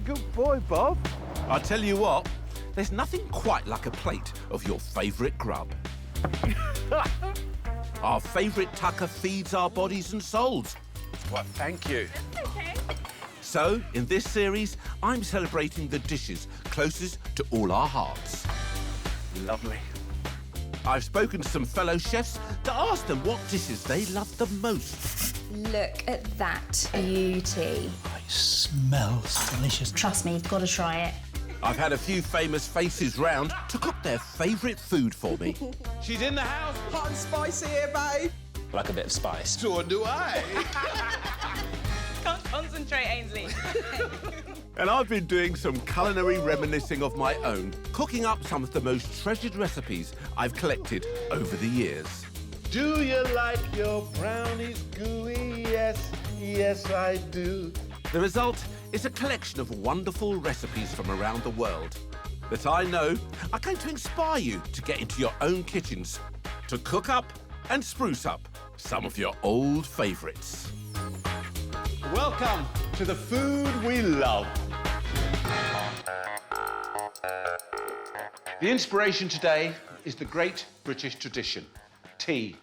good boy, Bob. I tell you what, there's nothing quite like a plate of your favourite grub. Our favourite tucker feeds our bodies and souls. Well, thank you. That's okay. So, in this series, I'm celebrating the dishes closest to all our hearts. Lovely. I've spoken to some fellow chefs to ask them what dishes they love the most. Look at that beauty. It smells delicious. Trust me, you've got to try it. I've had a few famous faces round to cook their favourite food for me. She's in the house. Hot and spicy here, babe. Like a bit of spice. So do I. Can't concentrate, Ainsley. And I've been doing some culinary reminiscing of my own, cooking up some of the most treasured recipes I've collected over the years. Do you like your brownies gooey? Yes, yes, I do. The result is a collection of wonderful recipes from around the world that I know are going to inspire you to get into your own kitchens, to cook up and spruce up some of your old favourites. Welcome to the food we love. The inspiration today is the great British tradition, tea.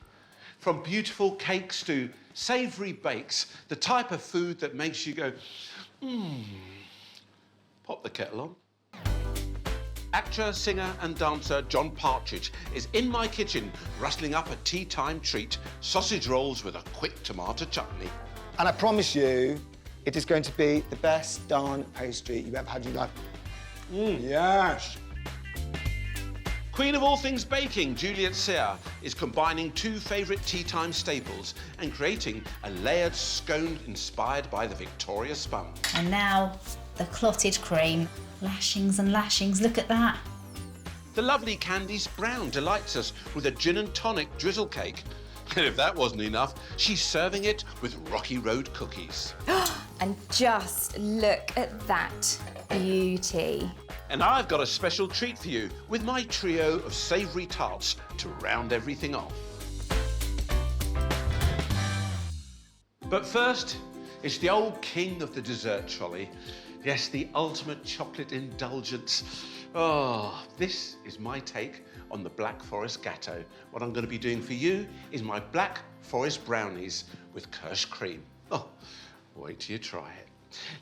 From beautiful cakes to savoury bakes, the type of food that makes you go, Pop the kettle on. Actor, singer and dancer John Partridge is in my kitchen rustling up a tea time treat, sausage rolls with a quick tomato chutney. And I promise you, it is going to be the best darn pastry you've ever had in your life. Yes. Queen of all things baking, Juliet Sear, is combining two favourite tea time staples and creating a layered scone inspired by the Victoria sponge. And now, the clotted cream. Lashings and lashings, look at that. The lovely Candice Brown delights us with a gin and tonic drizzle cake. And if that wasn't enough, she's serving it with Rocky Road cookies. And just look at that beauty. And I've got a special treat for you with my trio of savoury tarts to round everything off. But first, it's the old king of the dessert trolley. Yes, the ultimate chocolate indulgence. Oh, this is my take on the Black Forest Gâteau. What I'm going to be doing for you is my Black Forest brownies with kirsch cream. Oh, wait till you try it.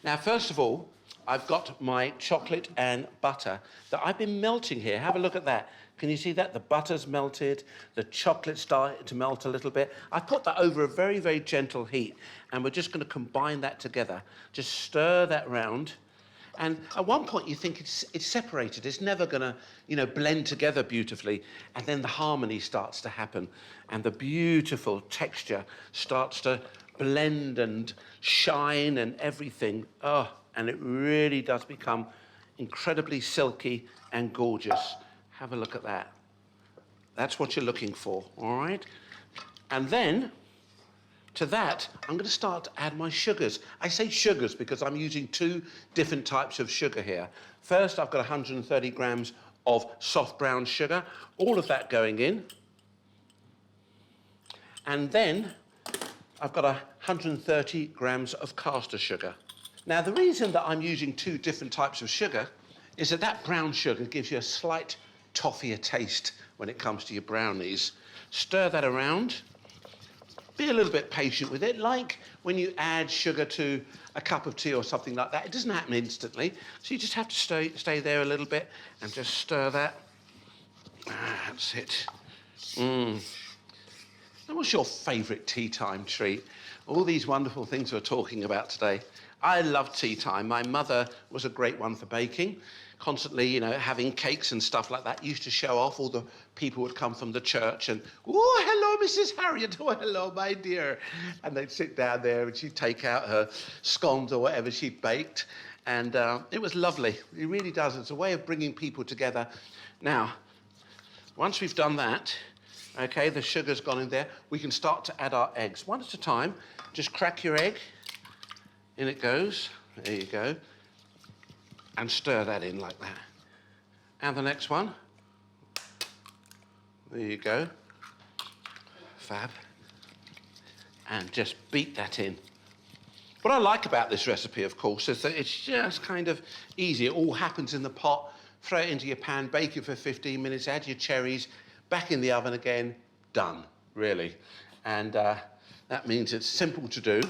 Now, first of all, I've got my chocolate and butter that I've been melting here. Have a look at that. Can you see that? The butter's melted, the chocolate's started to melt a little bit. I've put that over a very, very gentle heat, and we're just going to combine that together. Just stir that round. And at one point, you think it's separated. It's never going to, blend together beautifully. And then the harmony starts to happen, and the beautiful texture starts to blend and shine and everything. Oh, and it really does become incredibly silky and gorgeous. Have a look at that. That's what you're looking for, all right? And then, to that, I'm going to start to add my sugars. I say sugars because I'm using two different types of sugar here. First, I've got 130 grams of soft brown sugar, all of that going in. And then, I've got 130 grams of caster sugar. Now, the reason that I'm using two different types of sugar is that brown sugar gives you a slight toffee taste when it comes to your brownies. Stir that around. Be a little bit patient with it, like when you add sugar to a cup of tea or something like that. It doesn't happen instantly, so you just have to stay there a little bit and just stir that. That's it. Now, what's your favourite tea time treat? All these wonderful things we're talking about today. I love tea time. My mother was a great one for baking. Constantly, having cakes and stuff like that. Used to show off. All the people would come from the church and, oh, hello, Mrs. Harriott. Oh, hello, my dear. And they'd sit down there and she'd take out her scones or whatever she'd baked. And it was lovely. It really does. It's a way of bringing people together. Now, once we've done that, okay, the sugar's gone in there, we can start to add our eggs. One at a time. Just crack your egg. In it goes. There you go. And stir that in like that. And the next one. There you go. Fab. And just beat that in. What I like about this recipe, of course, is that it's just kind of easy. It all happens in the pot. Throw it into your pan, bake it for 15 minutes, add your cherries, back in the oven again, done, really. And that means it's simple to do.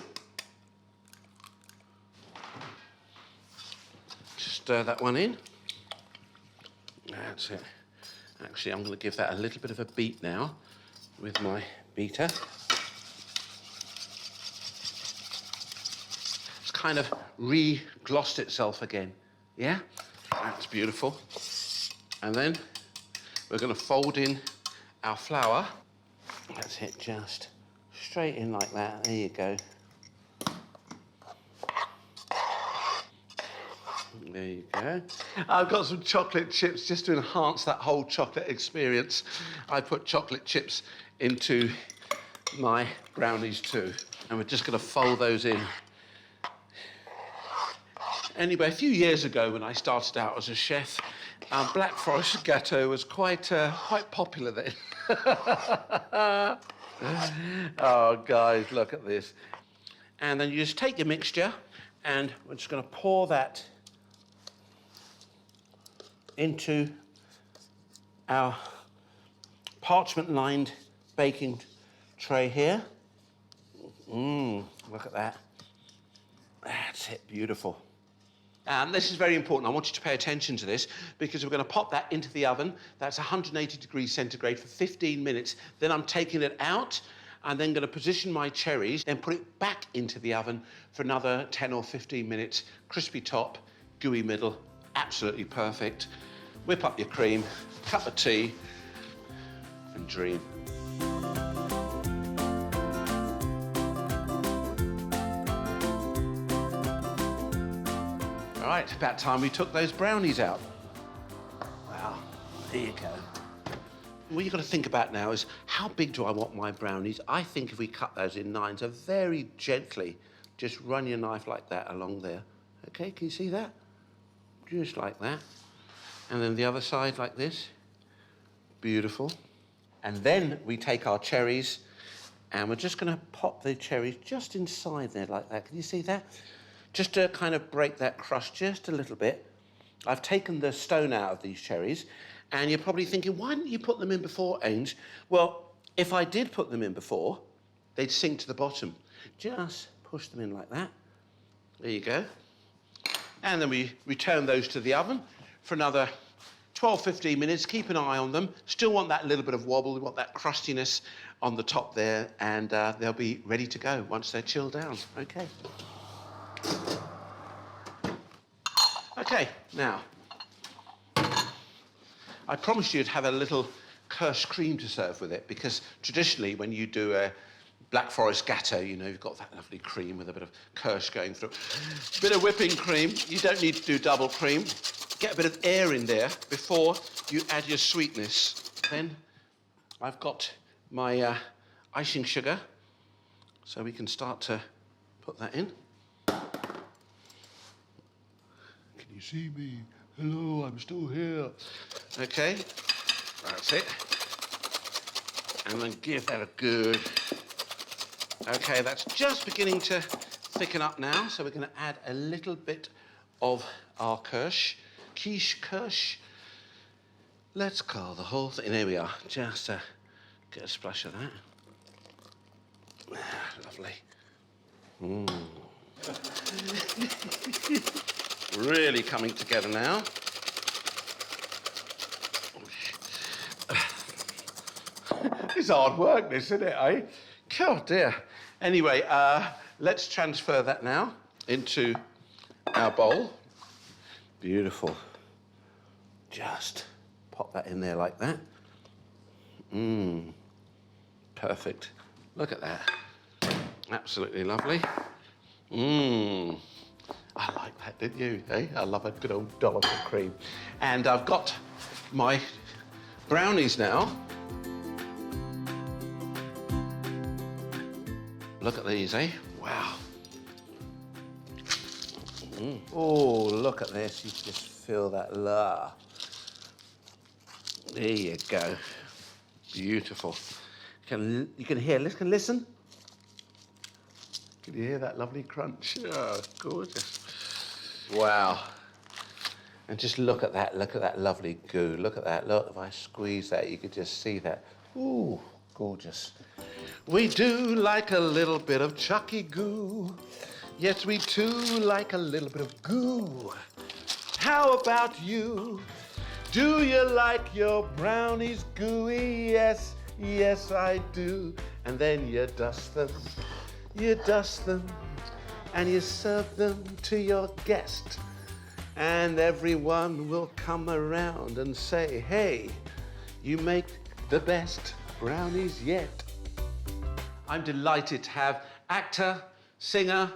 Stir that one in. That's it. Actually, I'm going to give that a little bit of a beat now with my beater. It's kind of re-glossed itself again. Yeah? That's beautiful. And then we're going to fold in our flour. That's it, just straight in like that. There you go. There you go. I've got some chocolate chips just to enhance that whole chocolate experience. I put chocolate chips into my brownies too. And we're just going to fold those in. Anyway, a few years ago when I started out as a chef, Black Forest Gâteau was quite popular then. Oh, guys, look at this. And then you just take your mixture and we're just going to pour that into our parchment-lined baking tray here. Look at that. That's it, beautiful. And this is very important. I want you to pay attention to this because we're going to pop that into the oven. That's 180 degrees centigrade for 15 minutes. Then I'm taking it out and then going to position my cherries, then put it back into the oven for another 10 or 15 minutes. Crispy top, gooey middle, absolutely perfect. Whip up your cream, cup of tea, and dream. All right, about time we took those brownies out. Wow, there you go. What you've got to think about now is how big do I want my brownies? I think if we cut those in nines, so very gently, just run your knife like that along there. Okay, can you see that? Just like that. And then the other side like this. Beautiful. And then we take our cherries and we're just going to pop the cherries just inside there like that. Can you see that? Just to kind of break that crust just a little bit. I've taken the stone out of these cherries and you're probably thinking, why didn't you put them in before, Ains? Well, if I did put them in before, they'd sink to the bottom. Just push them in like that. There you go. And then we return those to the oven for another 12, 15 minutes. Keep an eye on them. Still want that little bit of wobble. We want that crustiness on the top there, and they'll be ready to go once they're chilled down. Okay. Okay, now, I promised you'd have a little kirsch cream to serve with it, because traditionally when you do a Black Forest Gâteau, you know, you've got that lovely cream with a bit of kirsch going through. A bit of whipping cream. You don't need to do double cream. Get a bit of air in there before you add your sweetness. Then I've got my icing sugar, so we can start to put that in. Can you see me? Hello, I'm still here. Okay, that's it. And then give that a good... Okay, that's just beginning to thicken up now, so we're going to add a little bit of our kirsch. Quiche kirsch. Let's call the whole thing. There we are. Just get a splash of that. Lovely. Really coming together now. It's hard work, this, isn't it, eh? God, dear. Anyway, let's transfer that now into our bowl. Beautiful. Just pop that in there like that. Perfect. Look at that. Absolutely lovely. I like that, didn't you? Eh? I love a good old dollop of cream. And I've got my brownies now. Look at these, eh? Wow. Oh, look at this. You can just feel that love. There you go. Beautiful. You can hear, listen. Can you hear that lovely crunch? Oh, gorgeous. Wow. And just look at that lovely goo. Look at that, look, if I squeeze that, you could just see that. Ooh, gorgeous. We do like a little bit of chucky goo. Yes, we too like a little bit of goo. How about you? Do you like your brownies gooey? Yes, yes, I do. And then you dust them, and you serve them to your guest. And everyone will come around and say, hey, you make the best brownies yet. I'm delighted to have actor, singer,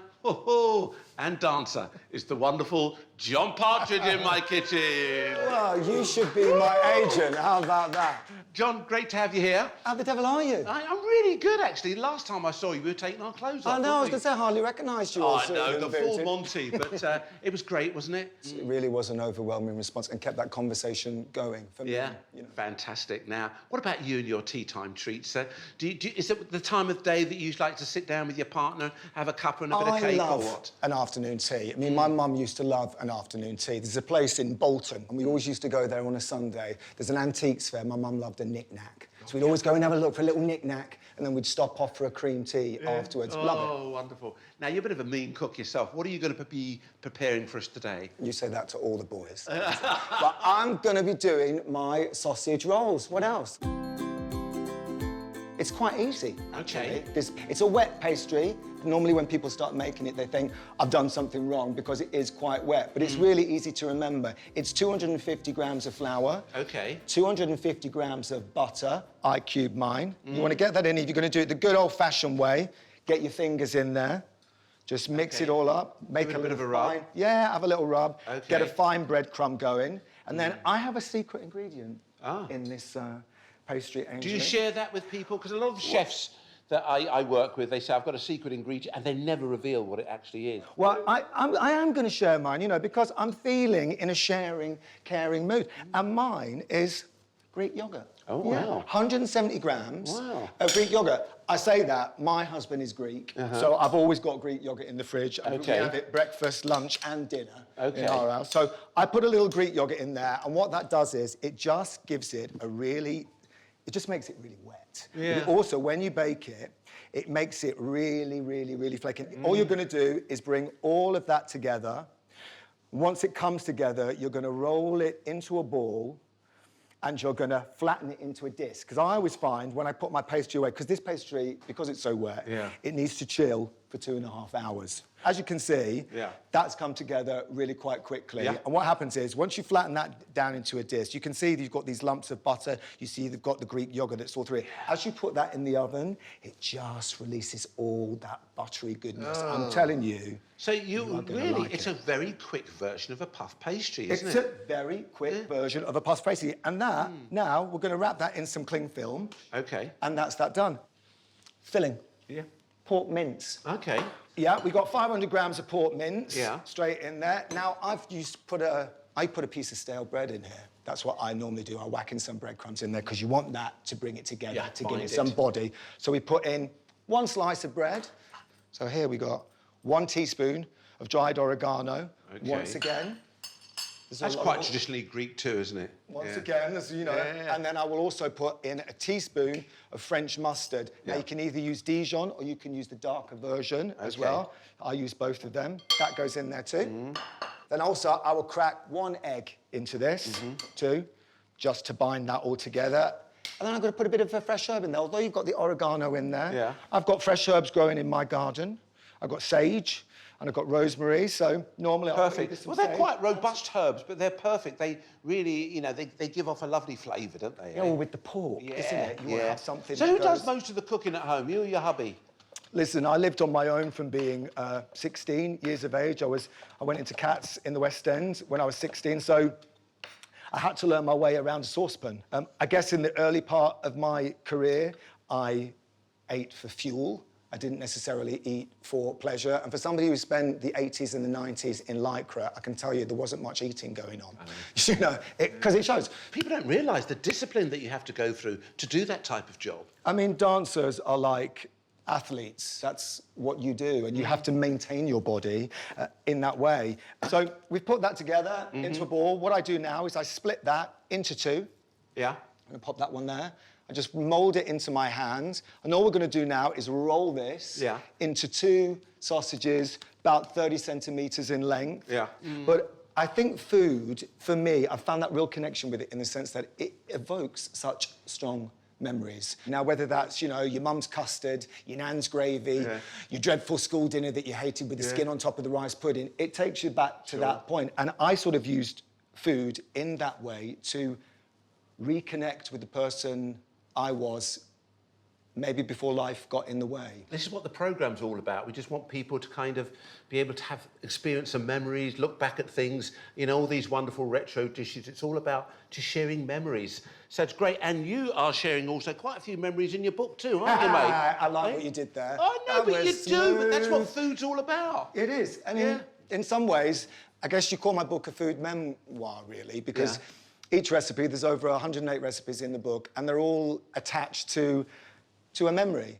and dancer is the wonderful John Partridge in my kitchen. Well, you should be my agent. How about that? John, great to have you here. How the devil are you? I'm really good, actually. Last time I saw you, we were taking our clothes off. I know, I was weren't going to say, I hardly recognised you. we? as I know, little the full booty. Monty, but it was great, wasn't it? It really was an overwhelming response and kept that conversation going for me. Yeah, You know. fantastic. Now, what about you and your tea time treats? Is it the time of day that you like to sit down with your partner, have a cuppa and a bit of cake, I love or what? an afternoon tea. I mean, my mum used to love an afternoon tea. There's a place in Bolton, and we always used to go there on a Sunday. There's an antiques fair. My mum loved a knick-knack. So we'd always go and have a look for a little knick-knack, and then we'd stop off for a cream tea afterwards. Love it. Oh, wonderful. Now, you're a bit of a mean cook yourself. What are you going to be preparing for us today? You say that to all the boys. But I'm going to be doing my sausage rolls. What else? It's quite easy, actually. Okay. It's a wet pastry. Normally when people start making it, they think, I've done something wrong because it is quite wet. But it's really easy to remember. It's 250 grams of flour. Okay. 250 grams of butter. I cube mine. You want to get that in. If you're going to do it the good old-fashioned way, get your fingers in there. Just mix it all up. Make Give it a bit of a fine, rub. Yeah, have a little rub. Okay. Get a fine breadcrumb going. And then I have a secret ingredient in this pastry, Ainsley. Do you share that with people? Because a lot of chefs that I work with, they say, I've got a secret ingredient, and they never reveal what it actually is. Well, I am going to share mine, you know, because I'm feeling in a sharing, caring mood. And mine is Greek yogurt. Oh, Yeah, wow. 170 grams Wow. of Greek yogurt. I say that, my husband is Greek, so I've always got Greek yogurt in the fridge. And Okay. We have it breakfast, lunch, and dinner Okay. in our house. So I put a little Greek yogurt in there, and what that does is it just gives it a really, it just makes it really wet. Yeah. But it also, when you bake it, it makes it really, really, really flaky. All you're going to do is bring all of that together. Once it comes together, you're going to roll it into a ball, and you're going to flatten it into a disc. Because I always find when I put my pastry away, because this pastry, because it's so wet, it needs to chill for 2.5 hours. As you can see, that's come together really quite quickly. Yeah. And what happens is, once you flatten that down into a disc, you can see that you've got these lumps of butter, you see they've got the Greek yogurt that's all through it. As you put that in the oven, it just releases all that buttery goodness. I'm telling you. So you are gonna really, like it's it. a very quick version of a puff pastry, isn't It's it? a very quick version of a puff pastry. And that, now, we're going to wrap that in some cling film. Okay. And that's that done. Filling. Yeah. Pork mince. Okay. Yeah, we got 500 grams of pork mince. Yeah. Straight in there. Now, I put a piece of stale bread in here. That's what I normally do. I whack in some breadcrumbs in there because you want that to bring it together, Yeah, to give bind it it. some body. So we put in 1 slice of bread. So here we got 1 teaspoon of dried oregano. Okay. Once again. There's a That's lot quite of- traditionally Greek too, isn't it? Once again, there's, you know, Yeah. and then I will also put in a teaspoon of French mustard. Now, Yeah. you can either use Dijon or you can use the darker version as Okay. well. I use both of them. That goes in there too. Then also, I will crack 1 egg into this too, just to bind that all together. And then I'm going to put a bit of a fresh herb in there, although you've got the oregano in there. Yeah. I've got fresh herbs growing in my garden. I've got sage and I've got rosemary, so normally I'll put Perfect. some Well, they're sage. quite robust herbs, but they're perfect. They really, you know, they give off a lovely flavour, don't they? Yeah, well, with the pork, isn't it? You want to have something So that who does goes- most of the cooking at home? You or your hubby? Listen, I lived on my own from being 16 years of age. I went into Cats in the West End when I was 16, so I had to learn my way around a saucepan. I guess in the early part of my career, I ate for fuel. I didn't necessarily eat for pleasure. And for somebody who spent the 80s and the 90s in Lycra, I can tell you there wasn't much eating going on. You know, because it shows. People don't realise the discipline that you have to go through to do that type of job. I mean, dancers are like athletes. That's what you do, and you have to maintain your body in that way. So we've put that together into a ball. What I do now is I split that into two. Yeah. I'm gonna pop that one there. I just mould it into my hands, and all we're gonna do now is roll this into two sausages, about 30 centimetres in length. Yeah. But I think food, for me, I've found that real connection with it in the sense that it evokes such strong memories. Now, whether that's, you know, your mum's custard, your nan's gravy, your dreadful school dinner that you hated with the skin on top of the rice pudding, it takes you back to that point. And I sort of used food in that way to reconnect with the person I was maybe before life got in the way. This is what the programme's all about. We just want people to kind of be able to have experience some memories, look back at things, you know, all these wonderful retro dishes. It's all about just sharing memories. So it's great. And you are sharing also quite a few memories in your book tue, aren't you, mate? I like what you did there. I know, but you do, but that's what smooth. food's all about. It is. I mean, in some ways, I guess you call my book a food memoir, really, because each recipe, there's over 108 recipes in the book, and they're all attached to a memory.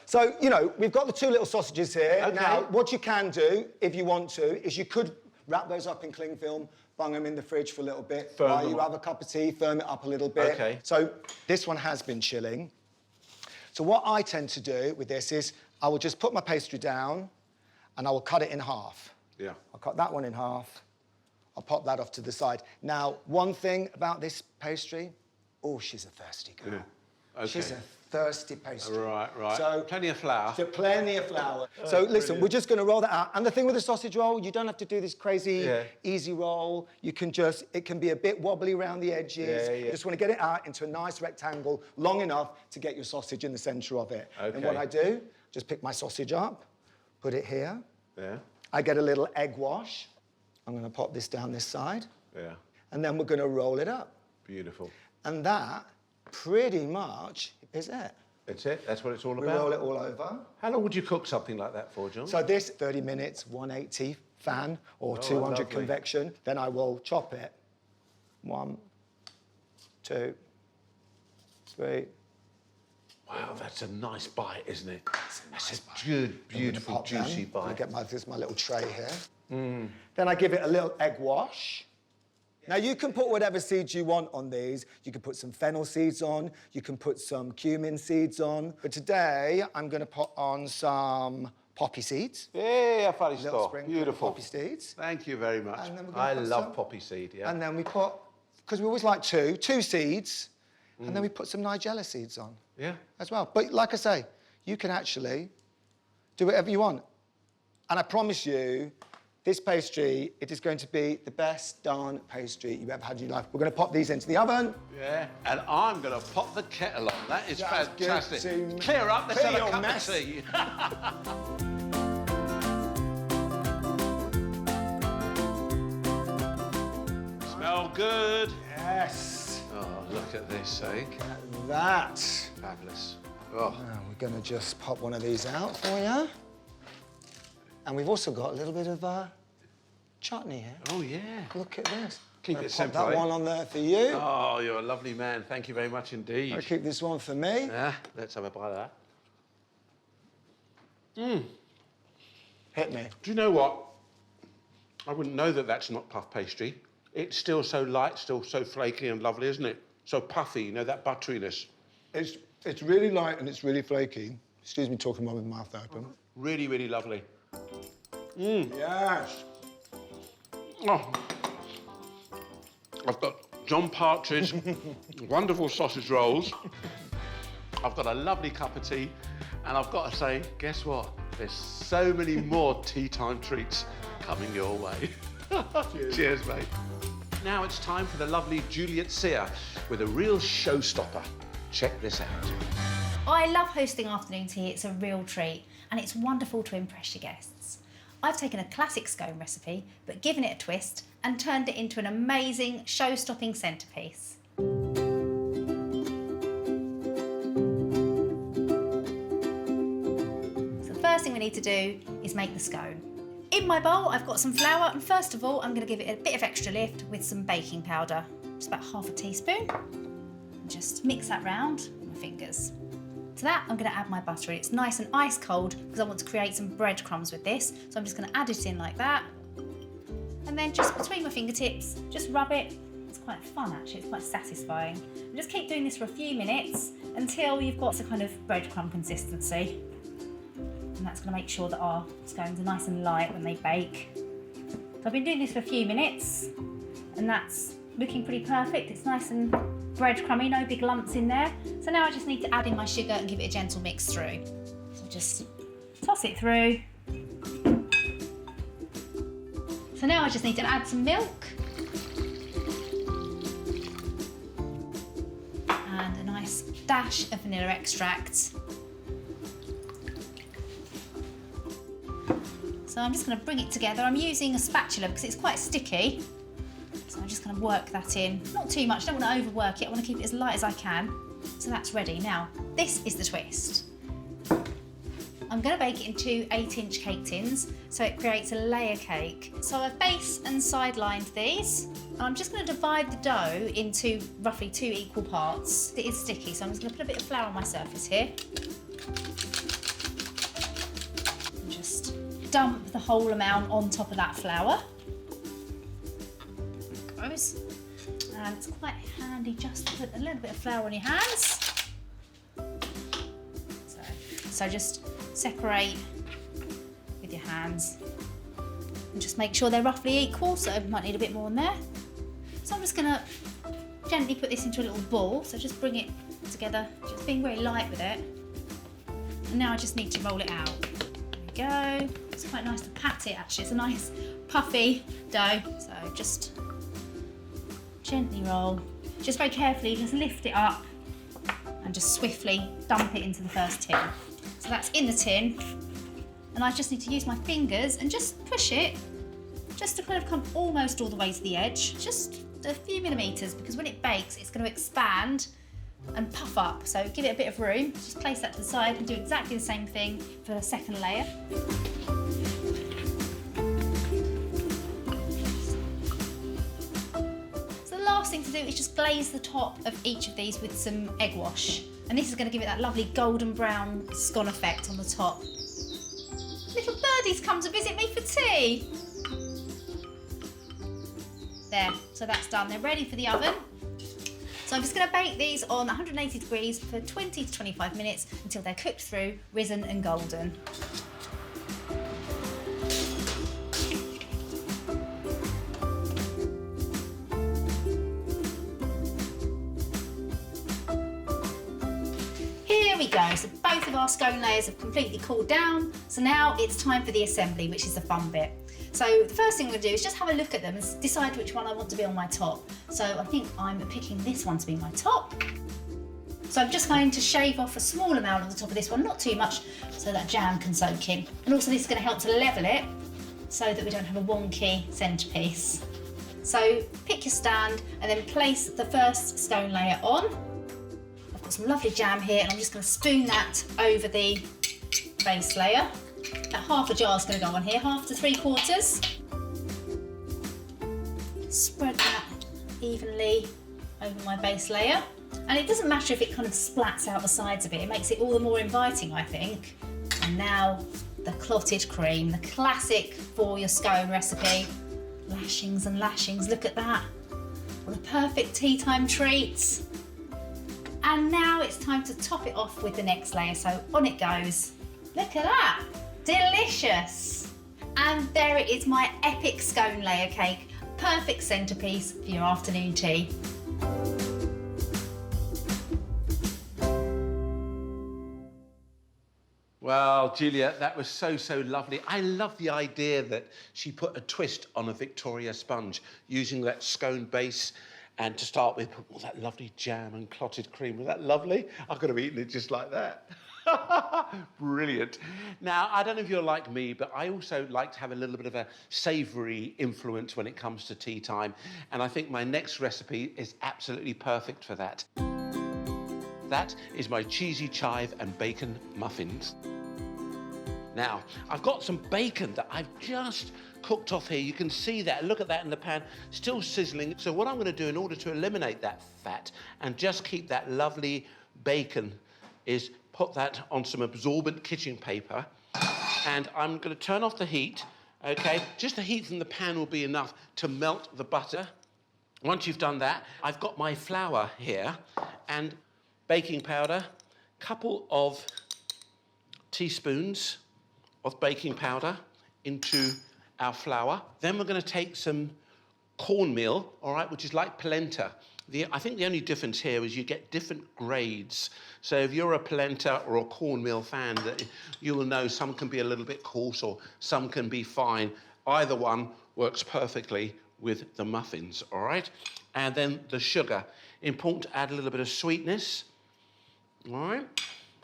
So, you know, we've got the two little sausages here. Okay. Now, what you can do, if you want to, is you could wrap those up in cling film, bung them in the fridge for a little bit, while you have a cup of tea, firm it up a little bit. Okay. So this one has been chilling. So what I tend to do with this is I will just put my pastry down and I will cut it in half. Yeah. I'll cut that one in half. I'll pop that off to the side. Now, one thing about this pastry, oh, she's a thirsty girl. Yeah. Okay. She's a thirsty pastry. Right. So, plenty of flour. So plenty of flour. So listen, we're just going to roll that out. And the thing with the sausage roll, you don't have to do this crazy, easy roll. You can just, it can be a bit wobbly around the edges. You just want to get it out into a nice rectangle, long enough to get your sausage in the centre of it. Okay. And what I do, just pick my sausage up, put it here. Yeah. I get a little egg wash. I'm going to pop this down this side. Yeah. And then we're going to roll it up. Beautiful. And that pretty much is it. That's it? That's what it's all We about? roll it all over. How long would you cook something like that for, John? So this, 30 minutes, 180 fan or 200 lovely. convection. Then I will chop it. 1, 2, 3. Wow, that's a nice bite, isn't it? That's a good, beautiful, juicy bite. I get my little tray here. Then I give it a little egg wash. Now, you can put whatever seeds you want on these. You can put some fennel seeds on. You can put some cumin seeds on. But today, I'm going to put on some poppy seeds. Yeah, funny Little stuff. sprinkle Beautiful. of poppy seeds. Thank you very much. And then we're gonna I put love some- poppy seed, yeah. And then we put, because we always like two seeds, and then we put some nigella seeds on Yeah. as well. But like I say, you can actually do whatever you want. And I promise you, this pastry, it is going to be the best darn pastry you've ever had in your life. We're going to pop these into the oven. Yeah. And I'm going to pop the kettle on. That is That's good fantastic. to Clear up, let's clear have a your cup mess. of tea. Smell good. Yes. Oh, look at this, eh? That. Fabulous. Oh. Now we're going to just pop one of these out for you. And we've also got a little bit of chutney here. Oh, yeah. Look at this. Keep Gonna it pop simple, that eh? one on there for you. Oh, you're a lovely man. Thank you very much indeed. I'll keep this one for me. Yeah, let's have a bite of that. Hit me. Do you know what? I wouldn't know that that's not puff pastry. It's still so light, still so flaky and lovely, isn't it? So puffy, you know, that butteriness. It's really light and it's really flaky. Excuse me talking while with my mouth open. Really, really lovely. Yes. Oh. I've got John Partridge, wonderful sausage rolls. I've got a lovely cup of tea, and I've got to say, guess what? There's so many more tea time treats coming your way. Cheers, mate. Now it's time for the lovely Juliet Sear with a real showstopper. Check this out. I love hosting afternoon tea, it's a real treat, and it's wonderful to impress your guests. I've taken a classic scone recipe, but given it a twist and turned it into an amazing show-stopping centrepiece. So the first thing we need to do is make the scone. In my bowl, I've got some flour, and first of all, I'm going to give it a bit of extra lift with some baking powder, just about half a teaspoon. And just mix that round with my fingers. To that, I'm going to add my butter. It's nice and ice cold because I want to create some breadcrumbs with this. So I'm just going to add it in like that. And then just between my fingertips, just rub it. It's quite fun actually, it's quite satisfying. And just keep doing this for a few minutes until you've got a kind of breadcrumb consistency. And that's going to make sure that our scones are nice and light when they bake. So I've been doing this for a few minutes and that's looking pretty perfect. It's nice and breadcrumby, no big lumps in there. So now I just need to add in my sugar and give it a gentle mix through. So just toss it through. So now I just need to add some milk. And a nice dash of vanilla extract. So I'm just going to bring it together. I'm using a spatula because it's quite sticky. So I'm just going to work that in. Not too much, I don't want to overwork it. I want to keep it as light as I can. So that's ready. Now, this is the twist. I'm going to bake it in two 8-inch cake tins so it creates a layer cake. So I've base and side lined these. I'm just going to divide the dough into roughly 2 equal parts. It is sticky, so I'm just going to put a bit of flour on my surface here. And just dump the whole amount on top of that flour. Goes. And it's quite handy just to put a little bit of flour on your hands. So just separate with your hands and just make sure they're roughly equal, so you might need a bit more in there. So I'm just going to gently put this into a little ball, so just bring it together, just being very light with it. And now I just need to roll it out. There we go. It's quite nice to pat it actually, it's a nice puffy dough. So just gently roll, just very carefully, just lift it up and just swiftly dump it into the first tin. So that's in the tin, and I just need to use my fingers and just push it, just to kind of come almost all the way to the edge, just a few millimetres, because when it bakes it's going to expand and puff up, so give it a bit of room. Just place that to the side and do exactly the same thing for the second layer. So the last thing to do is just glaze the top of each of these with some egg wash. And this is going to give it that lovely golden brown scone effect on the top. Little birdies come to visit me for tea. There, so that's done. They're ready for the oven. So I'm just going to bake these on 180 degrees for 20 to 25 minutes until they're cooked through, risen and golden. Here we go, so both of our scone layers have completely cooled down, so now it's time for the assembly, which is the fun bit. So the first thing I'm going to do is just have a look at them and decide which one I want to be on my top. So I think I'm picking this one to be my top. So I'm just going to shave off a small amount on the top of this one, not too much, so that jam can soak in. And also this is going to help to level it so that we don't have a wonky centrepiece. So pick your stand and then place the first scone layer on. I've got some lovely jam here and I'm just going to spoon that over the base layer. About half a jar is going to go on here, half to 3/4. Spread that evenly over my base layer. And it doesn't matter if it kind of splats out the sides of it, it makes it all the more inviting, I think. And now the clotted cream, the classic for your scone recipe. Lashings and lashings, look at that. What a perfect tea time treat. And now it's time to top it off with the next layer, so on it goes. Look at that, delicious. And there it is, my epic scone layer cake. Perfect centrepiece for your afternoon tea. Well, Juliet, that was so, so lovely. I love the idea that she put a twist on a Victoria sponge using that scone base, and to start with, all that lovely jam and clotted cream. Was that lovely? I could have eaten it just like that. Brilliant. Now, I don't know if you're like me, but I also like to have a little bit of a savoury influence when it comes to tea time, and I think my next recipe is absolutely perfect for that. That is my cheesy chive and bacon muffins. Now, I've got some bacon that I've just cooked off here. You can see that, look at that in the pan, still sizzling. So what I'm going to do in order to eliminate that fat and just keep that lovely bacon is put that on some absorbent kitchen paper, and I'm going to turn off the heat, okay? Just the heat from the pan will be enough to melt the butter. Once you've done that, I've got my flour here and baking powder, couple of teaspoons of baking powder into our flour. Then we're going to take some cornmeal, all right, which is like polenta. I think the only difference here is you get different grades. So if you're a polenta or a cornmeal fan, you will know some can be a little bit coarse or some can be fine. Either one works perfectly with the muffins, all right? And then the sugar. Important to add a little bit of sweetness, all right?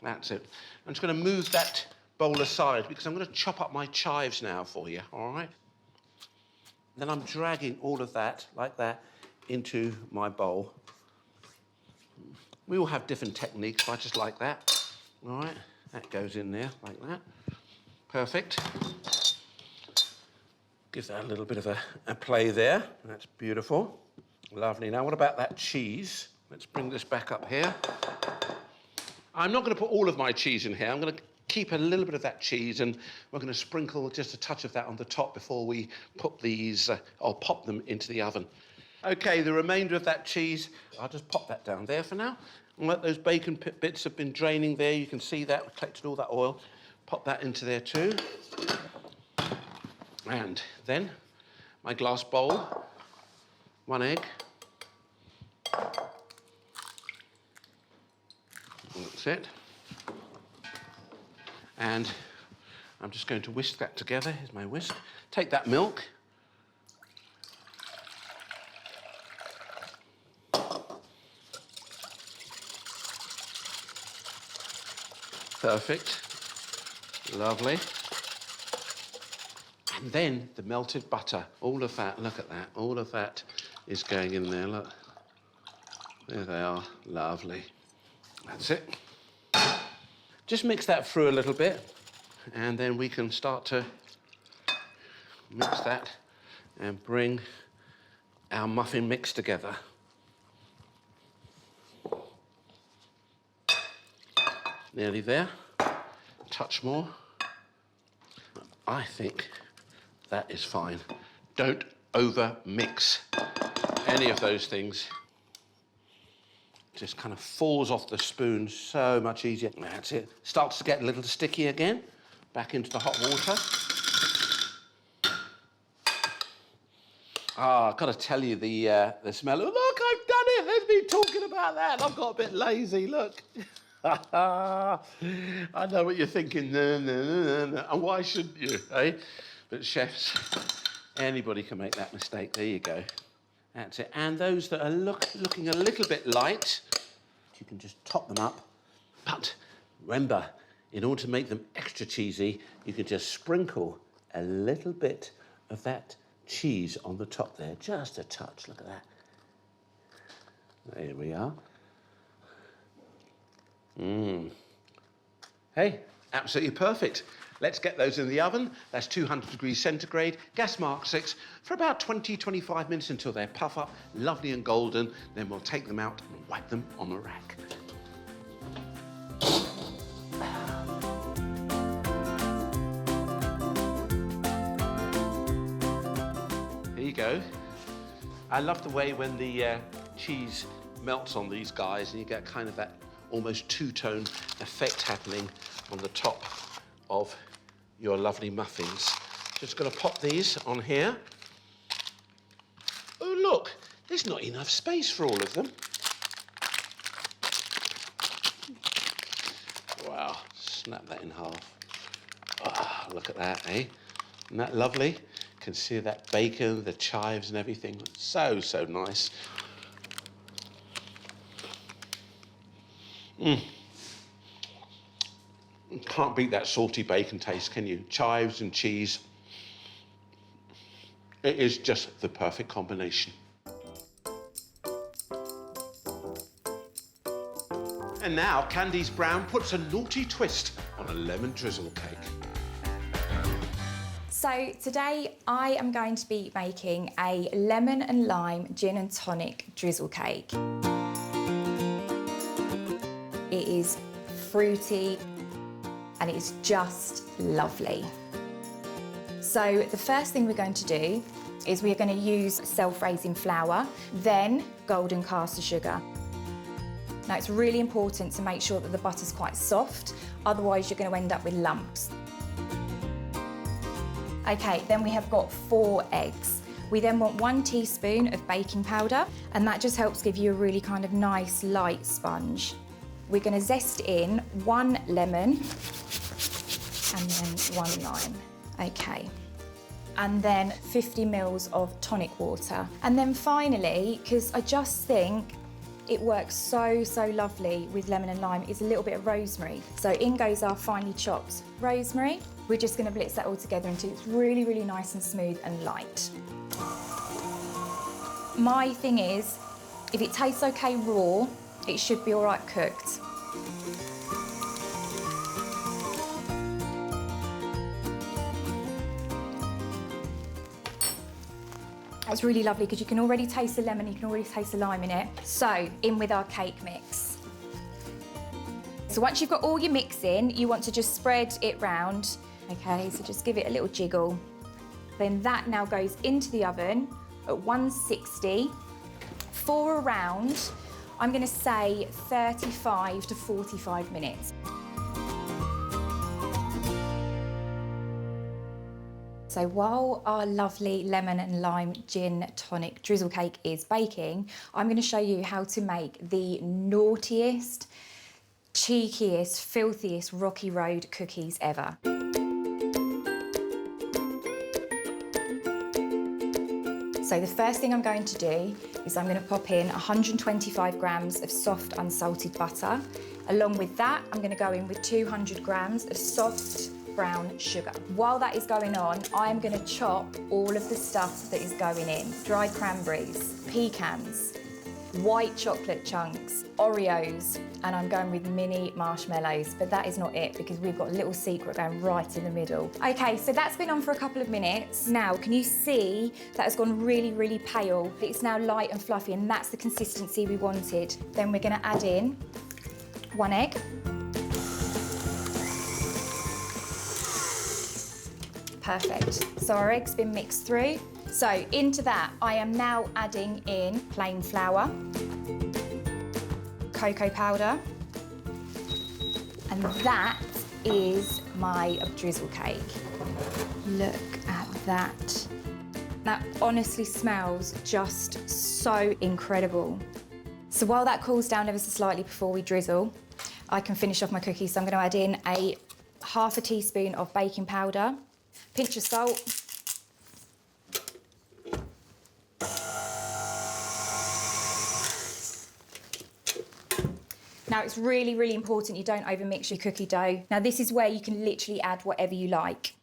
That's it. I'm just going to move that bowl aside because I'm going to chop up my chives now for you, all right? Then I'm dragging all of that, like that, into my bowl. We all have different techniques, but I just like that. All right, that goes in there like that. Perfect. Gives that a little bit of a play there. That's beautiful. Lovely. Now, what about that cheese? Let's bring this back up here. I'm not going to put all of my cheese in here. I'm going to keep a little bit of that cheese, and we're going to sprinkle just a touch of that on the top before we put these, or pop them into the oven. Okay, the remainder of that cheese, I'll just pop that down there for now. And let those bacon bits have been draining there. You can see that, we've collected all that oil. Pop that into there too. And then my glass bowl, 1 egg. That's it. And I'm just going to whisk that together. Here's my whisk. Take that milk. Perfect. Lovely. And then the melted butter. All of that, look at that. All of that is going in there, look. There they are. Lovely. That's it. Just mix that through a little bit, and then we can start to mix that and bring our muffin mix together. Nearly there. Touch more. I think that is fine. Don't over mix any of those things. Just kind of falls off the spoon so much easier. That's it. Starts to get a little sticky again. Back into the hot water. Ah, I've got to tell you the smell. Oh, look, I've done it. There's me talking about that. I've got a bit lazy, look. I know what you're thinking. No. And why shouldn't you, eh? But chefs, anybody can make that mistake. There you go. That's it. And those that are looking a little bit light, you can just top them up. But remember, in order to make them extra cheesy, you can just sprinkle a little bit of that cheese on the top there. Just a touch. Look at that. There we are. Hey, absolutely perfect. Let's get those in the oven. That's 200 degrees centigrade, gas mark 6, for about 20-25 minutes until they puff up, lovely and golden. Then we'll take them out and wipe them on a rack. Here you go. I love the way when the cheese melts on these guys and you get kind of that almost two-tone effect happening on the top of your lovely muffins. Just going to pop these on here. Oh, look, there's not enough space for all of them. Wow, snap that in half. Ah, look at that, eh? Isn't that lovely? You can see that bacon, the chives and everything. So nice. Can't beat that salty bacon taste, can you? Chives and cheese. It is just the perfect combination. And now Candice Brown puts a naughty twist on a lemon drizzle cake. So today I am going to be making a lemon and lime gin and tonic drizzle cake. It is fruity, and it's just lovely. So the first thing we're going to do is we're going to use self-raising flour, then golden caster sugar. Now it's really important to make sure that the butter's quite soft, otherwise you're going to end up with lumps. Okay, then we have got 4 eggs. We then want 1 teaspoon of baking powder, and that just helps give you a really kind of nice light sponge. We're going to zest in 1 lemon and then 1 lime. Okay. And then 50 mils of tonic water. And then finally, because I just think it works so, so lovely with lemon and lime, is a little bit of rosemary. So in goes our finely chopped rosemary. We're just going to blitz that all together until it's really, really nice and smooth and light. My thing is, if it tastes okay raw, it should be all right cooked. It's really lovely because you can already taste the lemon, you can already taste the lime in it. So, in with our cake mix. So once you've got all your mix in, you want to just spread it round. Okay, so just give it a little jiggle. Then that now goes into the oven at 160 for around, I'm going to say 35 to 45 minutes. So while our lovely lemon and lime gin tonic drizzle cake is baking, I'm going to show you how to make the naughtiest, cheekiest, filthiest Rocky Road cookies ever. So the first thing I'm going to do is I'm going to pop in 125 grams of soft unsalted butter. Along with that, I'm going to go in with 200 grams of soft brown sugar. While that is going on, I'm going to chop all of the stuff that is going in. Dried cranberries, pecans, white chocolate chunks, Oreos, and I'm going with mini marshmallows, but that is not it because we've got a little secret going right in the middle. Okay, so that's been on for a couple of minutes. Now, can you see that has gone really, really pale? It's now light and fluffy, and that's the consistency we wanted. Then we're going to add in 1 egg. Perfect. So our egg's been mixed through. So into that, I am now adding in plain flour, cocoa powder, and that is my drizzle cake. Look at that. That honestly smells just so incredible. So while that cools down ever so slightly before we drizzle, I can finish off my cookies. So I'm going to add in a ½ a teaspoon of baking powder, pinch of salt, now it's really, really important you don't overmix your cookie dough. Now this is where you can literally add whatever you like.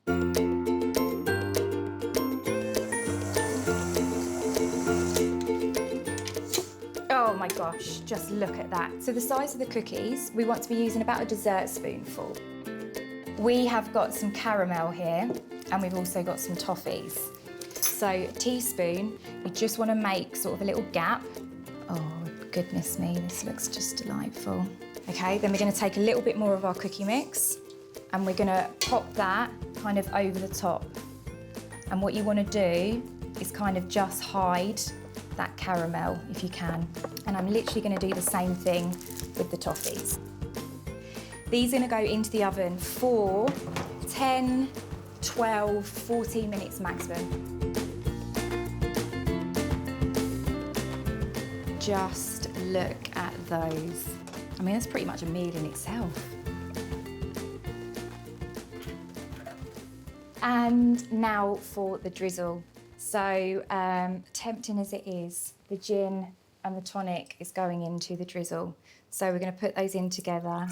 Oh my gosh, just look at that. So the size of the cookies, we want to be using about a dessert spoonful. We have got some caramel here, and we've also got some toffees. So a teaspoon, we just want to make sort of a little gap. Oh, goodness me, this looks just delightful. Okay, then we're going to take a little bit more of our cookie mix, and we're going to pop that kind of over the top. And what you want to do is kind of just hide that caramel if you can. And I'm literally going to do the same thing with the toffees. These are going to go into the oven for 10, 12, 14 minutes maximum. Just look at those. I mean, that's pretty much a meal in itself. And now for the drizzle. So, tempting as it is, the gin and the tonic is going into the drizzle. So we're going to put those in together.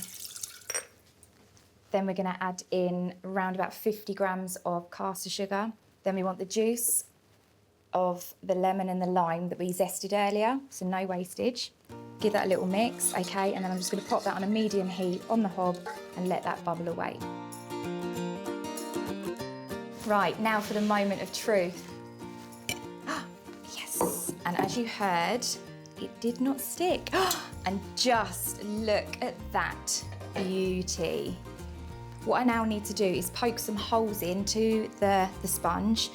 Then we're going to add in around about 50 grams of caster sugar. Then we want the juice of the lemon and the lime that we zested earlier, so no wastage. Give that a little mix, okay, and then I'm just going to pop that on a medium heat on the hob and let that bubble away. Right, now for the moment of truth. Yes, and as you heard, it did not stick. And just look at that. beauty. What I now need to do is poke some holes into the sponge.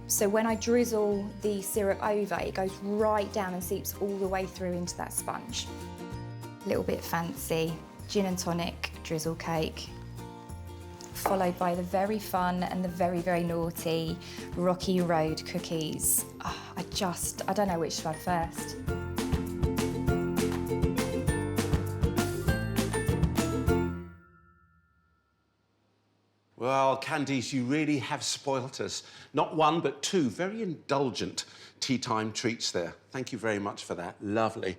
So when I drizzle the syrup over, it goes right down and seeps all the way through into that sponge. A little bit fancy, gin and tonic drizzle cake, followed by the very fun and the very, very naughty Rocky Road cookies. Oh, I don't know which one first. Well, Candice, you really have spoilt us. Not one, but two very indulgent tea time treats there. Thank you very much for that. Lovely.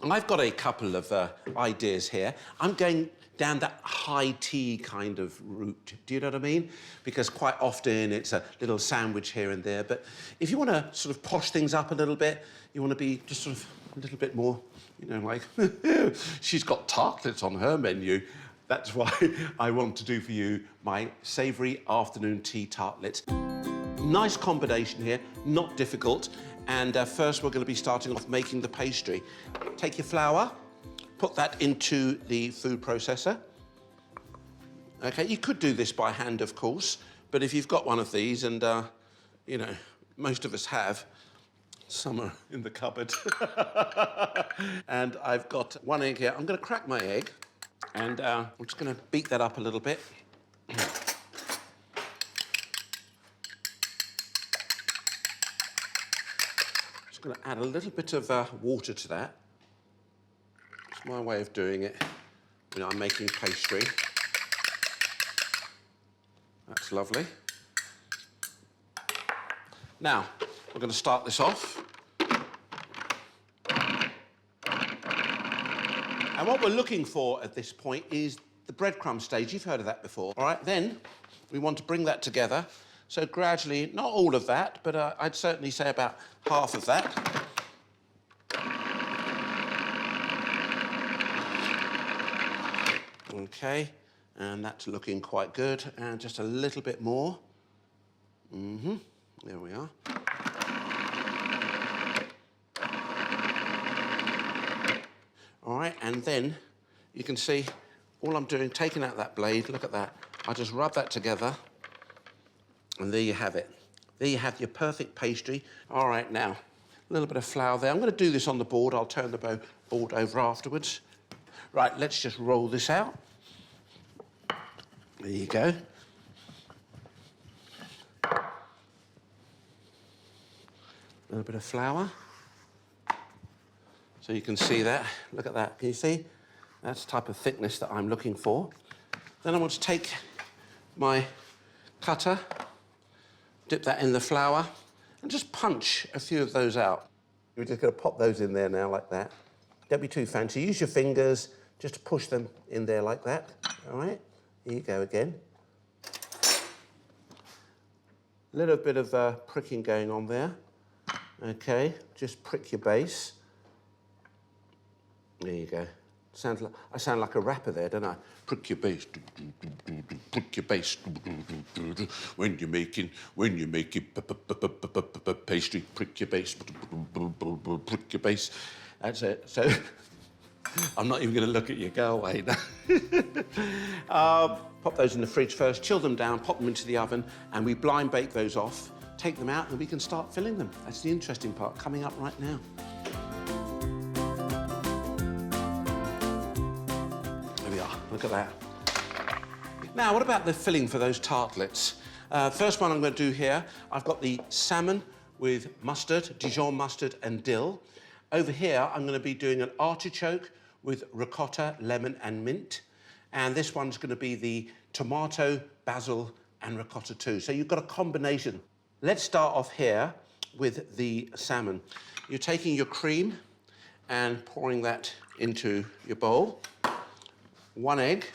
And I've got a couple of ideas here. I'm going down that high tea kind of route. Do you know what I mean? Because quite often it's a little sandwich here and there. But if you want to sort of posh things up a little bit, you want to be just sort of a little bit more, you know, like, she's got tartlets on her menu. That's why I want to do for you my savoury afternoon tea tartlets. Nice combination here, not difficult. And first we're going to be starting off making the pastry. Take your flour, put that into the food processor. Okay, you could do this by hand, of course, but if you've got one of these, and, you know, most of us have, some are in the cupboard. And I've got one egg here. I'm going to crack my egg. And I'm just going to beat that up a little bit. Just going to add a little bit of water to that. It's my way of doing it when I'm making pastry. That's lovely. Now, we're going to start this off. And what we're looking for at this point is the breadcrumb stage. You've heard of that before. All right, then we want to bring that together. So gradually, not all of that, but I'd certainly say about half of that. Okay, and that's looking quite good. And just a little bit more. There we are. All right, and then you can see all I'm doing, taking out that blade, look at that. I just rub that together, and there you have it. There you have your perfect pastry. All right, now, a little bit of flour there. I'm going to do this on the board. I'll turn the board over afterwards. Right, let's just roll this out. There you go. A little bit of flour. So you can see that. Look at that. Can you see? That's the type of thickness that I'm looking for. Then I want to take my cutter, dip that in the flour, and just punch a few of those out. We're just going to pop those in there now like that. Don't be too fancy. Use your fingers just to push them in there like that. All right? Here you go again. A little bit of pricking going on there. Okay, just prick your base. There you go. I sound like a rapper there, don't I? Prick your base, prick your base. When you're making pastry, prick your base, prick your base. That's it. So I'm not even going to look at you. Go away now. Pop those in the fridge first, chill them down, pop them into the oven, and we blind bake those off. Take them out, and we can start filling them. That's the interesting part coming up right now. Look at that. Now, what about the filling for those tartlets? First one I'm going to do here, I've got the salmon with mustard, Dijon mustard and dill. Over here, I'm going to be doing an artichoke with ricotta, lemon and mint. And this one's going to be the tomato, basil and ricotta too. So you've got a combination. Let's start off here with the salmon. You're taking your cream and pouring that into your bowl. 1 egg.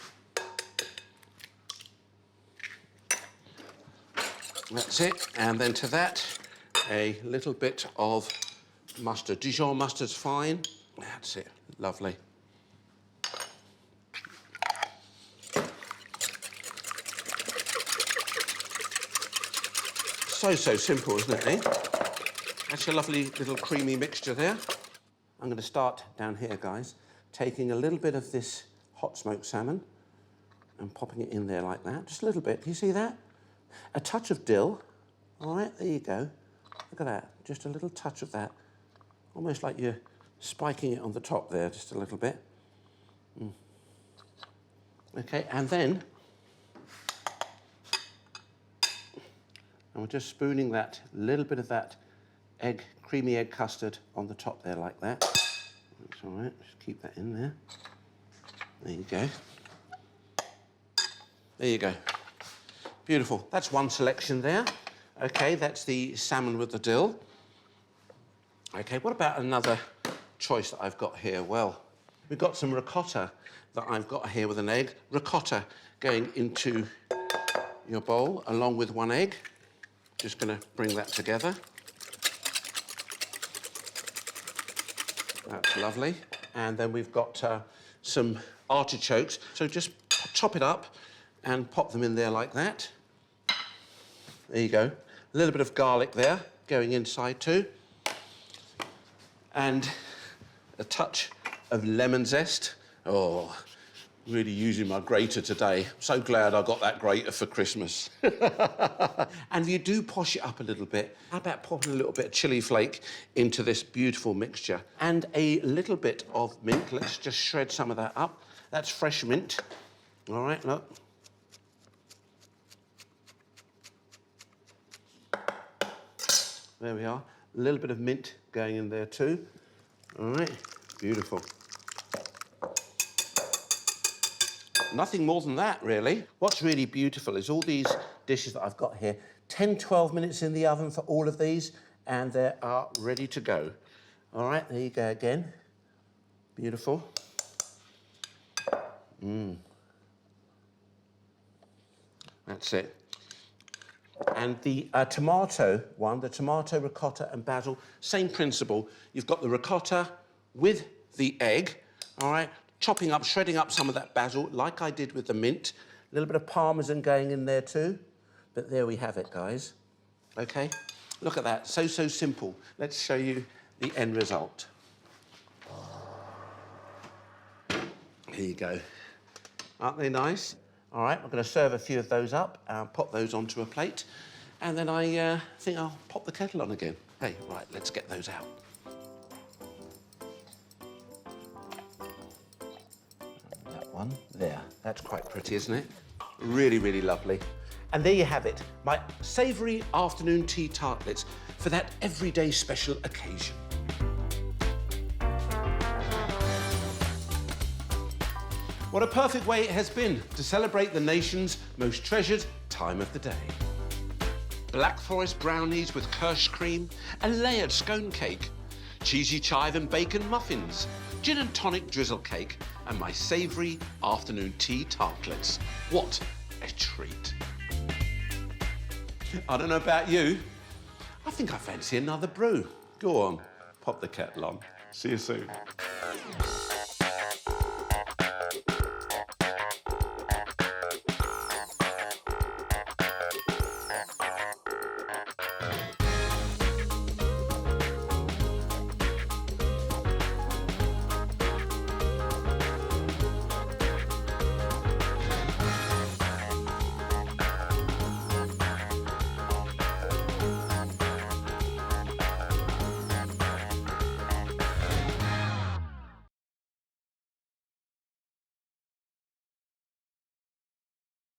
That's it. And then to that, a little bit of mustard. Dijon mustard's fine. That's it. Lovely. So simple, isn't it, eh? That's a lovely little creamy mixture there. I'm going to start down here, guys. taking a little bit of this hot smoked salmon and popping it in there like that, just a little bit. Do you see that? A touch of dill. All right, there you go. Look at that, just a little touch of that. Almost like you're spiking it on the top there, just a little bit. Okay, and then we're just spooning that little bit of that creamy egg custard on the top there like that. That's all right, just keep that in there. There you go. There you go. Beautiful. That's one selection there. Okay, that's the salmon with the dill. Okay, what about another choice that I've got here? Well, we've got some ricotta that I've got here with an egg. Ricotta going into your bowl along with one egg. Just going to bring that together. That's lovely. And then we've got some artichokes. So just chop it up and pop them in there like that. There you go. A little bit of garlic there going inside too. And a touch of lemon zest. Oh, really using my grater today. So glad I got that grater for Christmas. And you do posh it up a little bit. How about popping a little bit of chili flake into this beautiful mixture? And a little bit of mint. Let's just shred some of that up. That's fresh mint. All right, look. There we are. A little bit of mint going in there too. All right, beautiful. Nothing more than that, really. What's really beautiful is all these dishes that I've got here, 10, 12 minutes in the oven for all of these, and they are ready to go. All right, there you go again. Beautiful. That's it. And the tomato one, the tomato, ricotta and basil, same principle. You've got the ricotta with the egg, all right? Chopping up, shredding up some of that basil, like I did with the mint. A little bit of parmesan going in there too. But there we have it, guys. Okay? Look at that, so simple. Let's show you the end result. Here you go. Aren't they nice? All right, I'm going to serve a few of those up and pop those onto a plate. And then I think I'll pop the kettle on again. Hey, right, let's get those out. That one there. That's quite pretty, isn't it? Really, really lovely. And there you have it, my savoury afternoon tea tartlets for that everyday special occasion. What a perfect way it has been to celebrate the nation's most treasured time of the day. Black Forest brownies with kirsch cream, a layered scone cake, cheesy chive and bacon muffins, gin and tonic drizzle cake, and my savoury afternoon tea tartlets. What a treat. I don't know about you, I think I fancy another brew. Go on, pop the kettle on. See you soon.